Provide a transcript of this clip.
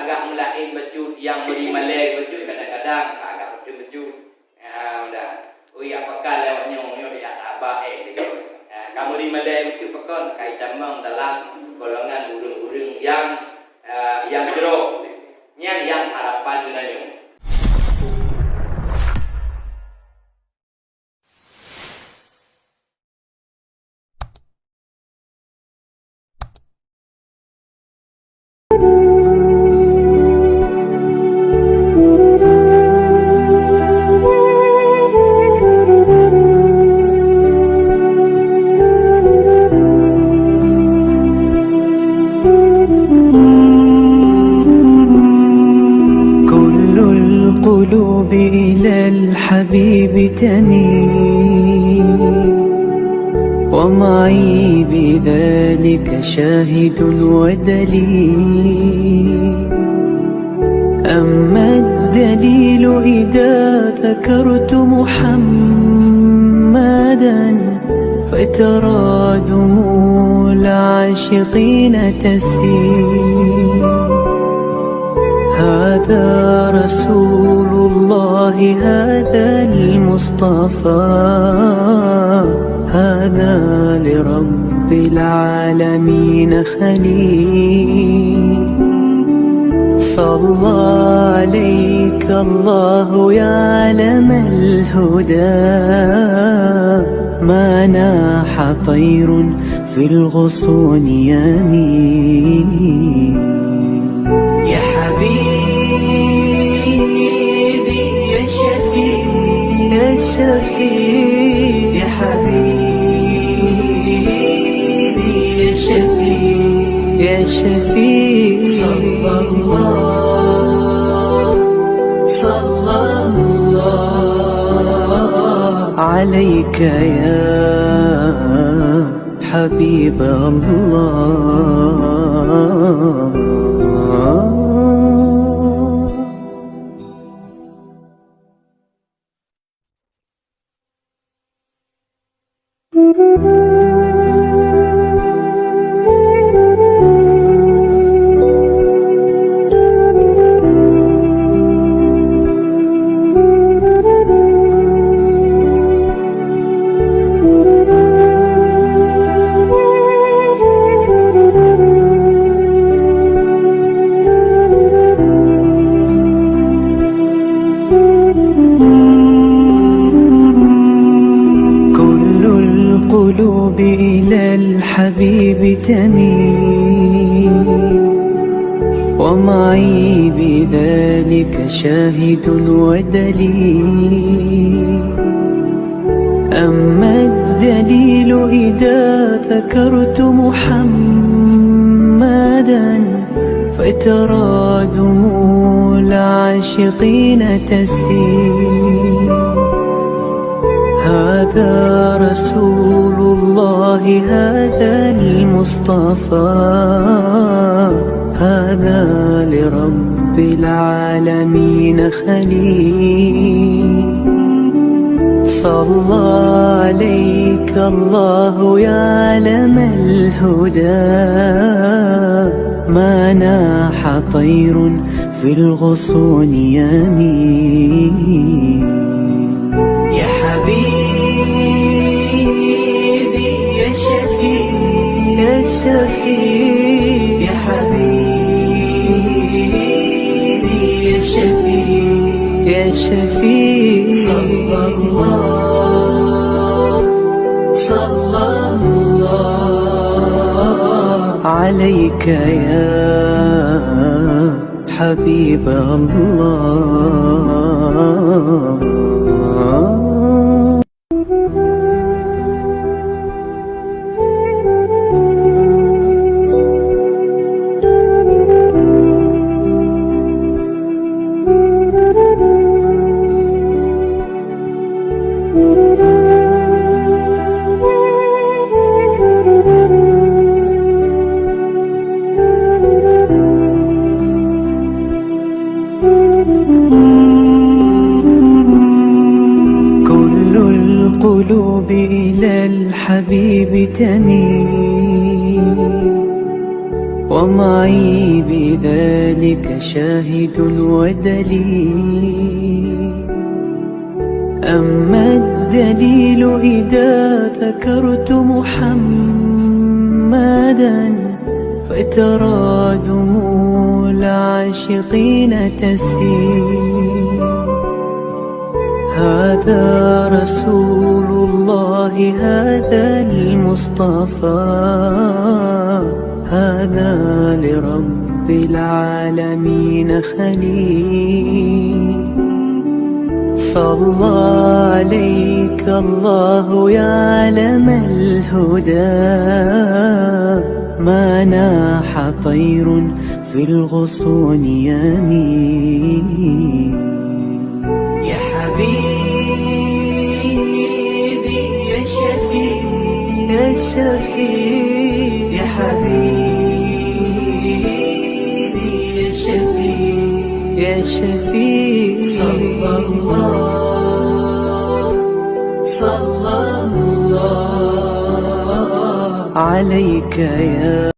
agak melain bejut yang beri malai bejut kadang-kadang agak betul bejut. Udah. Ui apakah lewatnya dia tak baik dia. Kamu beri malai bejut pekon kaitan dalam golongan burung-burung yang jeruk. Yang harapan gunanya. القلوب إلى الحبيب تميل ومعي بذلك شاهد ودليل. أما الدليل إذا ذكرت محمدا فترى دموع العاشقين تسيل. هذا رسول الله هذا المصطفى هذا لرب العالمين خليل. صلى عليك الله يا علم الهدى ما ناح طير في الغصون يمين. يا حبيبي يا شفيع يا شفيع يا حبيبي يا شفيع يا شفيع صلى الله عليك يا حبيب الله. القلوب إلى الحبيب تميل ومعي بذلك شاهد ودليل. أما الدليل إذا ذكرت محمدا فترى دموع العاشقين تسيل. هذا رسول الله هذا المصطفى هذا لرب العالمين خليل. صلى عليك الله يا علم الهدى ما ناح طير في الغصون يمين. يا حبيبي يا شفيع يا شفيع يا حبيبي يا شفيع يا شفيع صلى الله عليك يا حبيب الله. القلوب إلى الحبيب تميل ومعي بذلك شاهد ودليل. أما الدليل إذا ذكرت محمدا فترى دموع العاشقين تسيل. هذا رسول الله، هذا المصطفى، هذا لرب العالمين خليل. صلى عليك الله يا علم الهدى، ما ناح طير في الغصون يمين. يا حبيبي يا شفيع يا شفيع، يا حبيبي يا شفيع يا شفيع. صلى الله عليك يا